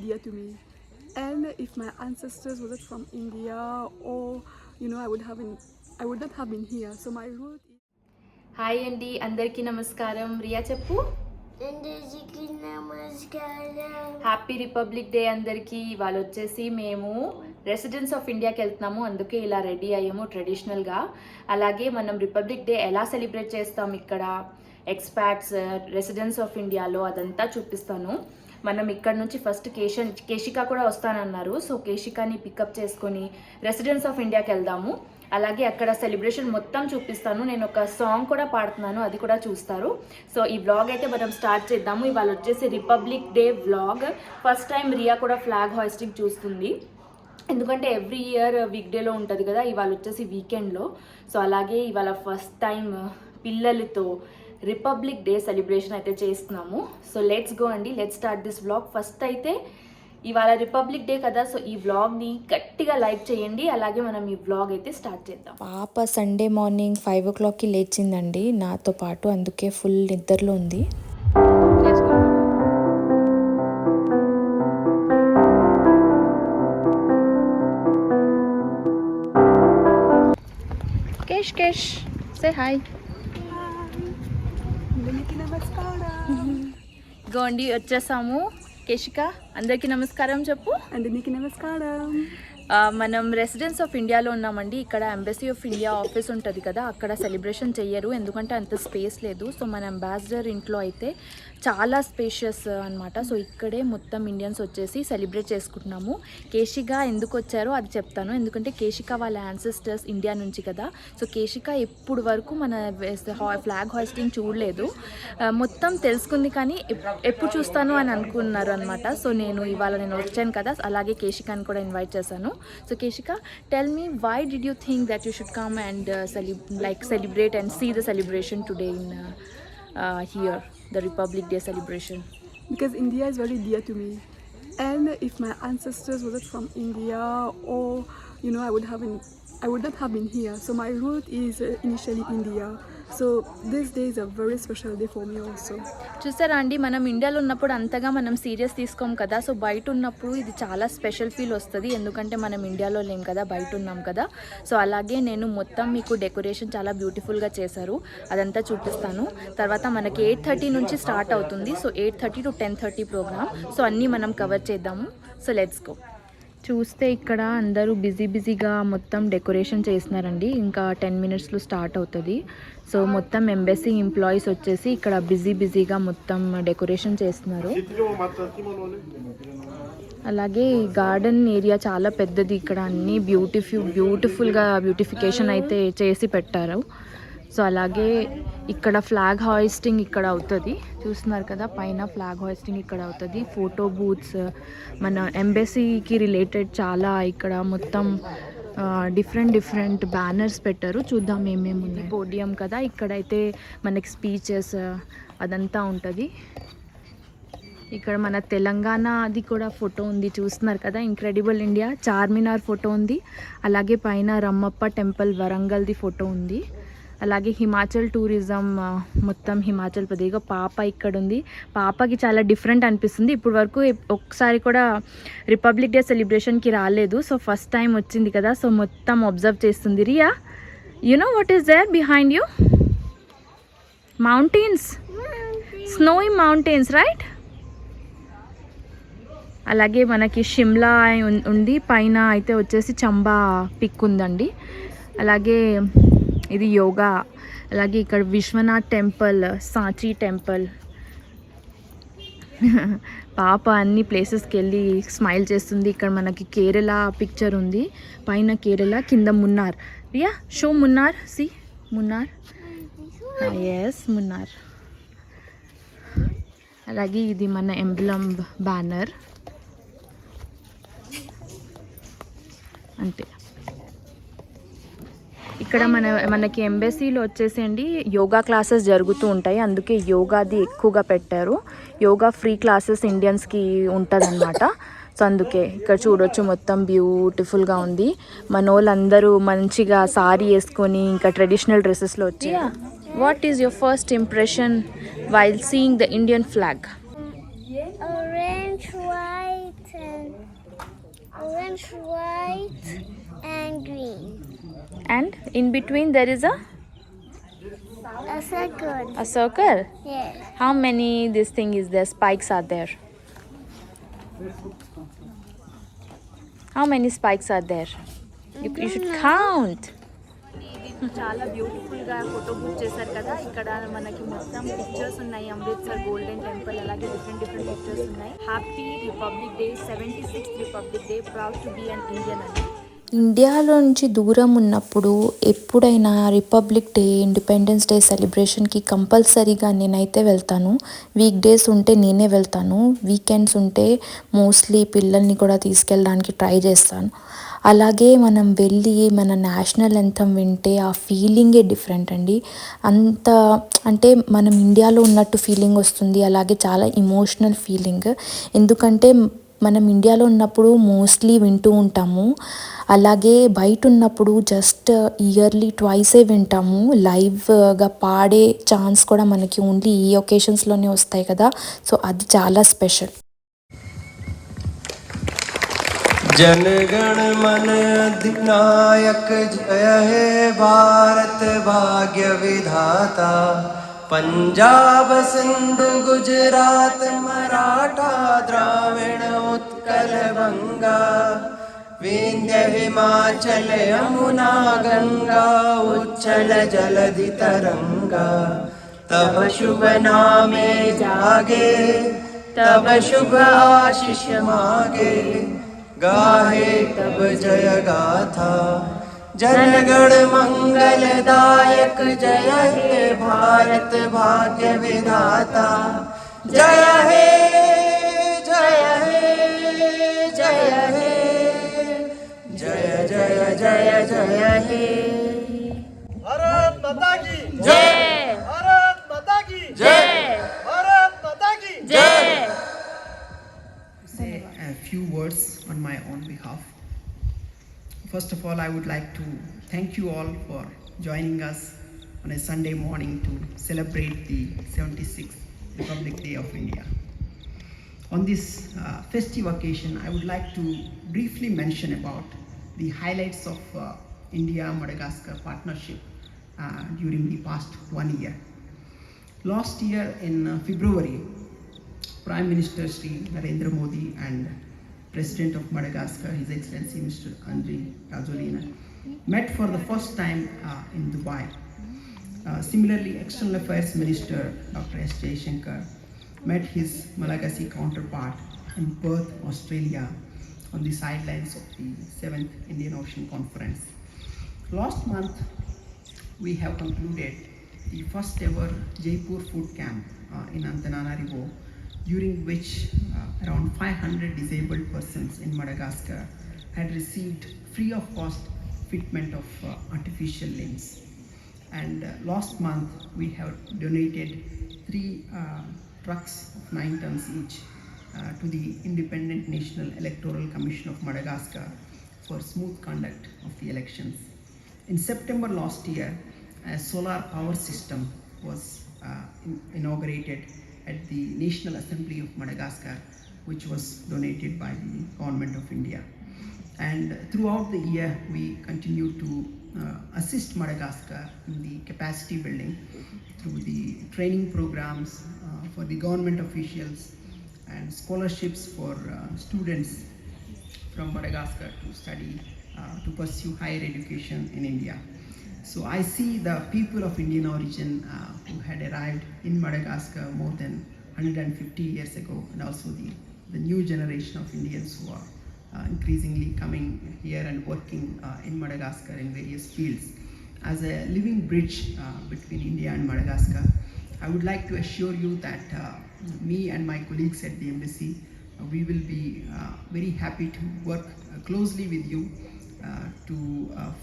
dear to me. And if my ancestors wasn't from India, or I would not have been here. So my root is. Hi అండి, అందరికీ నమస్కారం. రియా చెప్పు. అందరికీ నమస్కారం. Happy Republic day అందరికీ. ఇవాళ వచ్చేసి మేము రెసిడెన్స్ ఆఫ్ ఇండియాకి వెళ్తున్నాము, అందుకే ఇలా రెడీ అయ్యాము ట్రెడిషనల్గా. అలాగే మనం రిపబ్లిక్ డే ఎలా సెలబ్రేట్ చేస్తాం ఇక్కడ ఎక్స్పాట్స్ రెసిడెన్స్ ఆఫ్ ఇండియాలో అదంతా చూపిస్తాను. మనం ఇక్కడ నుంచి ఫస్ట్ కేశిక కూడా వస్తానన్నారు. సో కేశికాని పికప్ చేసుకొని రెసిడెన్స్ ఆఫ్ ఇండియాకి వెళ్దాము. అలాగే అక్కడ సెలబ్రేషన్ మొత్తం చూపిస్తాను. నేను ఒక సాంగ్ కూడా పాడుతున్నాను, అది కూడా చూస్తారు. సో ఈ వ్లాగ్ అయితే మనం స్టార్ట్ చేద్దాము. ఇవాళ వచ్చేసి Republic Day vlog. First time Riya కూడా ఫ్లాగ్ హాయిస్టింగ్ చూస్తుంది, ఎందుకంటే ఎవ్రీ ఇయర్ వీక్ డేలో ఉంటుంది కదా, ఇవాళ వచ్చేసి వీకెండ్లో. సో అలాగే ఇవాళ ఫస్ట్ టైం పిల్లలతో రిపబ్లిక్ డే సెలబ్రేషన్ అయితే చేస్తున్నాము. సో లెట్స్ గో అండి, let's start this vlog. First అయితే ఇవాళ రిపబ్లిక్ డే కదా, సో ఈ వ్లాగ్ని గట్టిగా లైక్ చేయండి. అలాగే మనం ఈ వ్లాగ్ అయితే స్టార్ట్ చేద్దాం. పాప సండే మార్నింగ్ 5 o'clockకి లేచిందండి నాతో పాటు, అందుకే ఫుల్ నిద్రలో ఉంది. Cash cash say hi. Gondi వచ్చేసాము. కేశిక అందరికీ నమస్కారం చెప్పు. అందరికీ నమస్కారం. మనం రెసిడెన్స్ ఆఫ్ ఇండియాలో ఉన్నామండి. ఇక్కడ ఎంబసీ ఆఫ్ ఇండియా ఆఫీస్ ఉంటుంది కదా, అక్కడ సెలబ్రేషన్ చెయ్యరు, ఎందుకంటే అంత స్పేస్ లేదు. సో మన అంబాసిడర్ ఇంట్లో అయితే చాలా స్పేషియస్ అనమాట. సో ఇక్కడే మొత్తం ఇండియన్స్ వచ్చేసి సెలబ్రేట్ చేసుకుంటున్నాము. కేశిక ఎందుకు వచ్చారో అది చెప్తాను, ఎందుకంటే కేశిక వాళ్ళ యాన్సెస్టర్స్ ఇండియా నుంచి కదా. సో కేశిక ఎప్పుడు వరకు మన ఫ్లాగ్ హాయిస్టింగ్ చూడలేదు, మొత్తం తెలుసుకుంది, కానీ ఎప్పుడు చూస్తాను అని అనుకున్నారు అనమాట. సో ఇవాళ నేను వచ్చాను కదా, అలాగే కేశికాని కూడా ఇన్వైట్ చేశాను. So Keshika, tell me, why did you think that you should come and celebrate and see the celebration today in here, the Republic Day celebration? Because India is very dear to me. And if my ancestors wasn't from India, or I would not have been here. So my root is initially India. So this day is a very special day for me also. చూసారా అండి, మనం ఇండియాలో ఉన్నప్పుడు అంతగా మనం serious తీసుకోం కదా. So బయట ఉన్నప్పుడు ఇది చాలా స్పెషల్ ఫీల్ వస్తుంది, ఎందుకంటే మనం ఇండియాలో లేం కదా, బయట ఉన్నాం కదా. సో అలాగే నేను మొత్తం మీకు డెకరేషన్ చాలా బ్యూటిఫుల్గా చేశారు, అదంతా చూపిస్తాను. తర్వాత మనకి 8:30 నుంచి స్టార్ట్ అవుతుంది. So 8:30 to 10:30 programme. సో అన్నీ మనం కవర్ చేద్దాము. So let's go. చూస్తే ఇక్కడ అందరూ బిజీగా మొత్తం డెకరేషన్ చేస్తున్నారండి. ఇంకా 10 minutesలో స్టార్ట్ అవుతుంది. సో మొత్తం ఎంబసీ ఎంప్లాయీస్ వచ్చేసి ఇక్కడ బిజీగా మొత్తం డెకరేషన్ చేస్తున్నారు. అలాగే గార్డెన్ ఏరియా చాలా పెద్దది, ఇక్కడ అన్నీ బ్యూటిఫుల్గా బ్యూటిఫికేషన్ అయితే చేసి పెట్టారు. సో అలాగే ఇక్కడ ఫ్లాగ్ హాయిస్టింగ్ ఇక్కడ అవుతుంది, చూస్తున్నారు కదా, పైన ఫ్లాగ్ హాయిస్టింగ్ ఇక్కడ అవుతుంది. ఫోటో బూత్స్, మన ఎంబసీకి రిలేటెడ్ చాలా ఇక్కడ మొత్తం డిఫరెంట్ బ్యానర్స్ పెట్టారు. చూద్దాం ఏమేమి ఉన్నాయి. పోడియం కదా, ఇక్కడైతే మనకి స్పీచెస్ అదంతా ఉంటుంది. ఇక్కడ మన తెలంగాణ అది కూడా ఫోటో ఉంది, చూస్తున్నారు కదా, ఇంక్రెడిబుల్ ఇండియా చార్మినార్ ఫోటో ఉంది. అలాగే పైన రమ్మప్ప టెంపుల్ వరంగల్ది ఫోటో ఉంది. అలాగే హిమాచల్ టూరిజం, మొత్తం హిమాచల్ ప్రదేశ్. పాప ఇక్కడ ఉంది, పాపకి చాలా డిఫరెంట్ అనిపిస్తుంది. ఇప్పుడు వరకు ఒకసారి కూడా రిపబ్లిక్ డే సెలబ్రేషన్కి రాలేదు, సో ఫస్ట్ టైం వచ్చింది కదా. సో మొత్తం అబ్జర్వ్ చేస్తుంది. Riya, you know what is there behind you? Mountains, snowy mountains, right? అలాగే మనకి షిమ్లా ఉంది, పైన అయితే వచ్చేసి చంబా పిక్ ఉందండి. అలాగే ఇది యోగా. అలాగే ఇక్కడ విశ్వనాథ్ టెంపుల్, సాంచి టెంపుల్. పాప అన్ని ప్లేసెస్కి వెళ్ళి స్మైల్ చేస్తుంది. ఇక్కడ మనకి కేరళ పిక్చర్ ఉంది, పైన కేరళ, కింద Munnar. Riya, show Munnar, see Munnar, yes Munnar. అలాగే ఇది మన ఎంబ్లమ్ బ్యానర్ అంతే. ఇక్కడ మనకి ఎంబసీలో వచ్చేసండి యోగా క్లాసెస్ జరుగుతూ ఉంటాయి, అందుకే యోగాది ఎక్కువగా పెట్టారు. యోగా ఫ్రీ క్లాసెస్ ఇండియన్స్కి ఉంటుందన్నమాట. సో అందుకే ఇక్కడ చూడొచ్చు, మొత్తం బ్యూటిఫుల్గా ఉంది. మన వాళ్ళందరూ మంచిగా సారీ వేసుకొని ఇంకా ట్రెడిషనల్ డ్రెస్సెస్లో వచ్చి. What is your first impression while seeing the Indian flag? Orange, white, orange, white, and green. And in between there is A circle. a circle. Yes. How many this thing is there? Spikes are there. How many spikes are there? You should count. ఇది చాలా బ్యూటిఫుల్గా photo book చేశారు కదా. ఇక్కడ మనకి మొత్తం pictures ఉన్నాయి. Amritsar Golden Temple, అలాగే డిఫరెంట్ పిక్చర్స్ ఉన్నాయి. Happy Republic Day, 76th Republic Day, proud to be an Indian అని. ఇండియాలో నుంచి దూరం ఉన్నప్పుడు ఎప్పుడైనా రిపబ్లిక్ డే, ఇండిపెండెన్స్ డే సెలబ్రేషన్కి కంపల్సరీగా నేనైతే వెళ్తాను. వీక్ డేస్ ఉంటే నేనే వెళ్తాను, వీకెండ్స్ ఉంటే మోస్ట్లీ పిల్లల్ని కూడా తీసుకెళ్ళడానికి ట్రై చేస్తాను. అలాగే మనం వెళ్ళి మన నేషనల్ యాంథమ్ వింటే ఆ ఫీలింగే డిఫరెంట్ అండి. అంత అంటే మనం ఇండియాలో ఉన్నట్టు ఫీలింగ్ వస్తుంది. అలాగే చాలా ఇమోషనల్ ఫీలింగ్. ఎందుకంటే మనం ఇండియాలో ఉన్నప్పుడు మోస్ట్లీ వింటూ ఉంటాము, అలాగే బయట ఉన్నప్పుడు జస్ట్ ఇయర్లీ ట్వైసే వింటాము. లైవ్గా పాడే ఛాన్స్ కూడా మనకి ఓన్లీ ఈ ఒకేషన్స్లోనే వస్తాయి కదా. సో అది చాలా స్పెషల్. जनगण मन अधिनायक जय हे भारत भाग्य विधाता। पंजाब सिंधु गुजरात मराठा द्राविण उत्कल बंगा, विंध्य हिमाचल यमुना गंगा, उच्चल जलधि तरंगा। तब शुभ नामे जागे, तब शुभ आशीष मागे, गाहे तब जय गाथा। जनगण मंगलदायक जय हे भारत भाग्य विधाता। जय हे जय हे जय हे जय जय जय जय हे। भारत माता की जय, भारत माता की जय, भारत माता की जय. Say a few words on my own behalf. First of all, I would like to thank you all for joining us on a Sunday morning to celebrate the 76th Republic Day of India. On this festive occasion, I would like to briefly mention about the highlights of India-Madagascar partnership during the past 1 year. Last year in February, Prime Minister Sri Narendra Modi and President of Madagascar, His Excellency Mr. Andry Rajoelina, met for the first time in Dubai. Similarly, External Affairs Minister Dr. S. Jaishankar met his Malagasy counterpart in Perth, Australia, on the sidelines of the 7th Indian Ocean Conference. Last month, we have concluded the first ever Jaipur Food Camp in Antananarivo, during which around 500 disabled persons in Madagascar had received free of cost fitment of artificial limbs. And last month we have donated 3 trucks of 9 tons each to the Independent National Electoral Commission of Madagascar for smooth conduct of the elections. In September last year, a solar power system was inaugurated at the National Assembly of Madagascar, which was donated by the Government of India. And throughout the year, we continue to assist Madagascar in the capacity building through the training programs for the government officials and scholarships for students from Madagascar to study, to pursue higher education in India. So I see the people of Indian origin who had arrived in Madagascar more than 150 years ago, and also the new generation of Indians who are increasingly coming here and working in Madagascar in various fields. As a living bridge between India and Madagascar, I would like to assure you that me and my colleagues at the embassy, we will be very happy to work closely with you to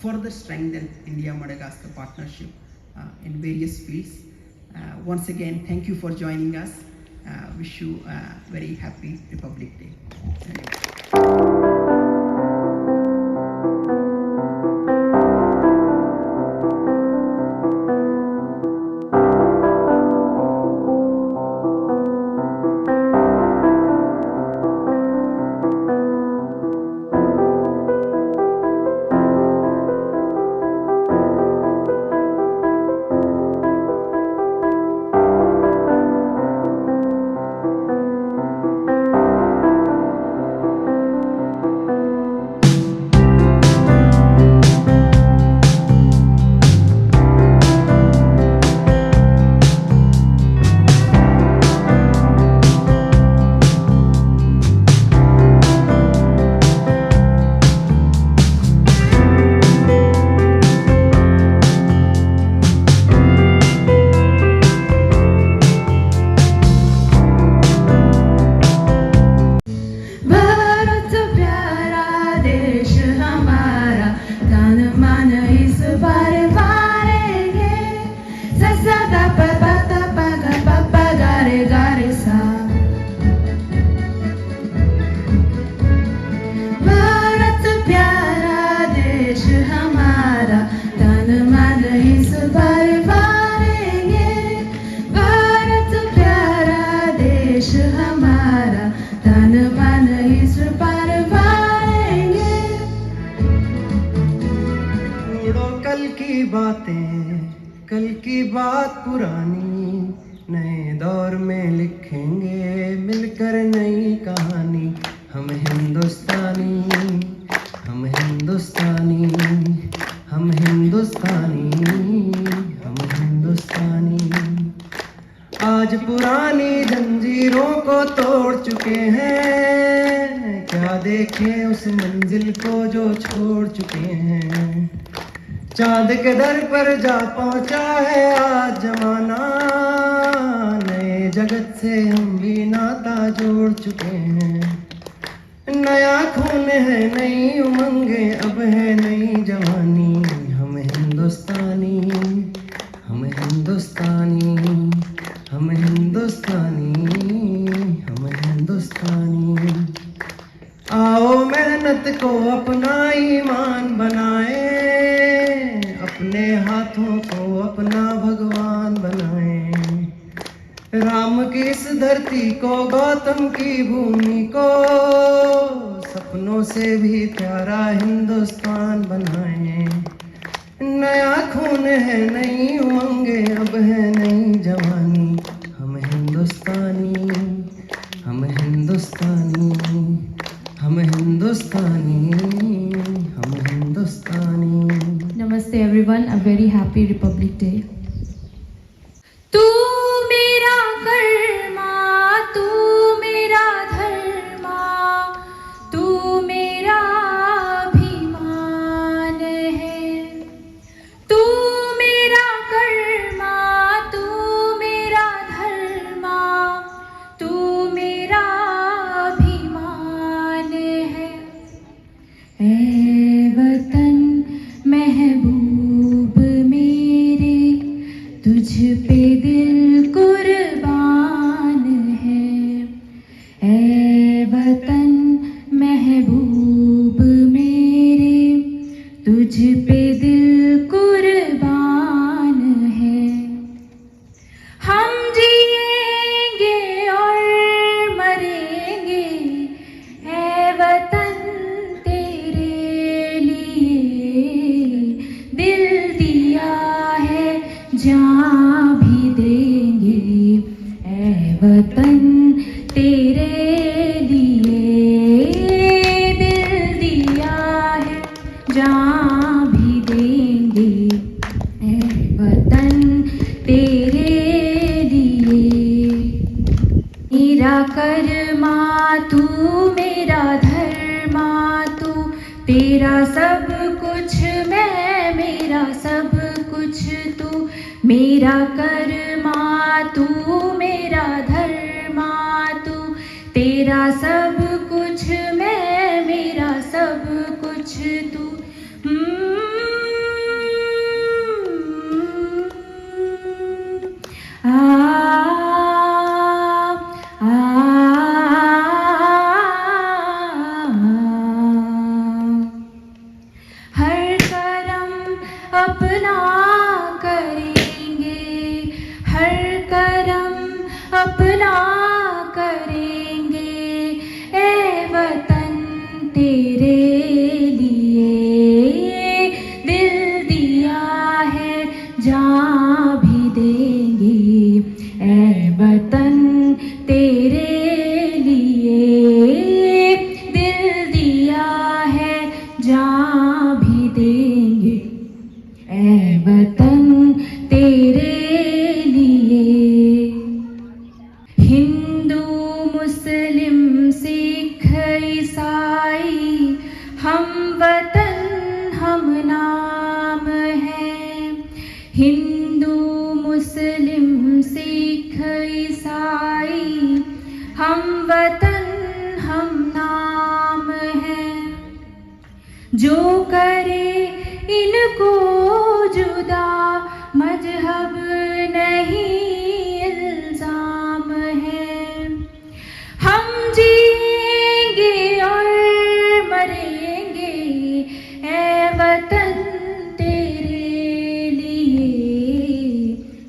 further strengthen India-Madagascar partnership in various fields. Once again, thank you for joining us. Wish you a very happy Republic Day. Thank you. की बात पुरानी, नए दौर में लिखेंगे मिलकर नई कहानी। हम हिंदुस्तानी, हम हिंदुस्तानी, हम हिंदुस्तानी, हम हिंदुस्तानी। आज पुरानी जंजीरों को तोड़ चुके हैं, क्या देखें उस मंजिल को जो छोड़ चुके हैं। चांद के दर पर जा पहुंचा है आज जमाना, नए जगत से हम भी नाता जोड़ चुके हैं। नया खून है, नई उमंगे, अब है नई जवानी। हम हिंदुस्तानी, हम हिंदुस्तानी, हम हिंदुस्तानी, हम हिंदुस्तानी। आओ मेहनत को अपना ईमान बनाए, अपने हाथों को अपना भगवान बनाए। राम की इस धरती को, गौतम की भूमि को, सपनों से भी प्यारा हिंदुस्तान बनाए। नया खून है, नई उमंगे, अब है नई जवानी। हम हिंदुस्तानी, हम हिंदुस्तानी, हम हिंदुस्तानी, हम हिंदुस्तानी। Namaste everyone, a very happy Republic Day. तू मेरा कर्मा, तू मेरा धर्मा, तू मेरा अभिमान है। तू मेरा कर्मा, तू मेरा धर्मा, तू मेरा अभिमान है। ऐ वतन महबूब मेरे, तुझ पे दिल कुर्बान है। ऐ वतन महबूब मेरे, तुझ पे दिल कुर्बान है। हम जिएंगे और मरेंगे, ऐ वतन तेरे लिए। दिल दिया है, जान भी देंगे, ऐ वतन तेरे लिए। दिल दिया है, जान भी देंगे, ऐ वतन तेरे लिए। मेरा कर्मा तू, मेरा धर्मा तू, तेरा सब कुछ मैं, मेरा सब कुछ तू। मेरा कर्मा तू, मेरा धर्मा तू, तेरा सब कुछ मैं, मेरा सब कुछ तू। हर करम अपना करेंगे, हर करम अपना करेंगे, ऐ वतन तेरे लिए। दिल दिया है, जान भी देंगे, ऐ वतन तेरे लिए। दिल दिया है, जान भी देंगे, ऐ वतन तेरे लिए। हिंदू मुस्लिम सिख ईसाई, हम वतन हम नाम है। हिंदू मुस्लिम सिख ईसाई, हम वतन हम नाम है। जो करे इनको जुदा, मजहब नहीं इल्जाम है। हम जिएंगे और मरेंगे, ऐ वतन तेरे लिए।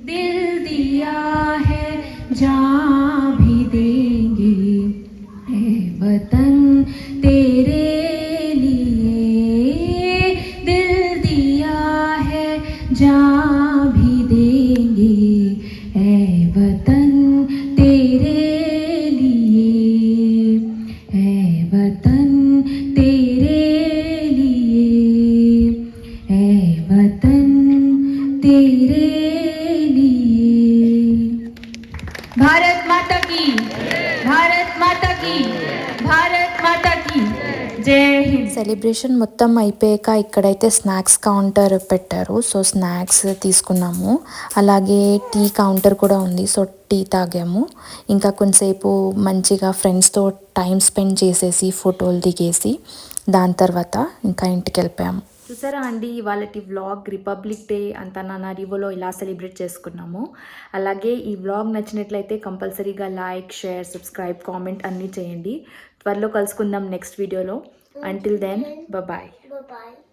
दिल दिया है, जान भी देंगे, ऐ वतन तेरे लिए। दिल दिया है, जान भी देंगे, भारत माता की, भारत माता की, भारत माता की जय हिंद. సెలబ్రేషన్ మొత్తం అయిపోయాక ఇక్కడైతే స్నాక్స్ కౌంటర్ పెట్టారు. సో స్నాక్స్ తీసుకున్నాము. అలాగే టీ కౌంటర్ కూడా ఉంది. సో టీ తాగాము. ఇంకా కొంతసేపు మంచిగా ఫ్రెండ్స్తో టైం స్పెండ్ చేసేసి ఫోటోలు దిగేసి దాని తర్వాత ఇంకా ఇంటికి వెళ్ళిపోయాము. చూసారా అండి, ఇవాళ వ్లాగ్ రిపబ్లిక్ డే అంతా నానారివోలో ఇలా సెలబ్రేట్ చేసుకున్నాము. అలాగే ఈ వ్లాగ్ నచ్చినట్లయితే కంపల్సరీగా లైక్, షేర్, సబ్స్క్రైబ్, కామెంట్ అన్నీ చేయండి. త్వరలో కలుసుకుందాం నెక్స్ట్ వీడియోలో. Until then bye. Bye-bye.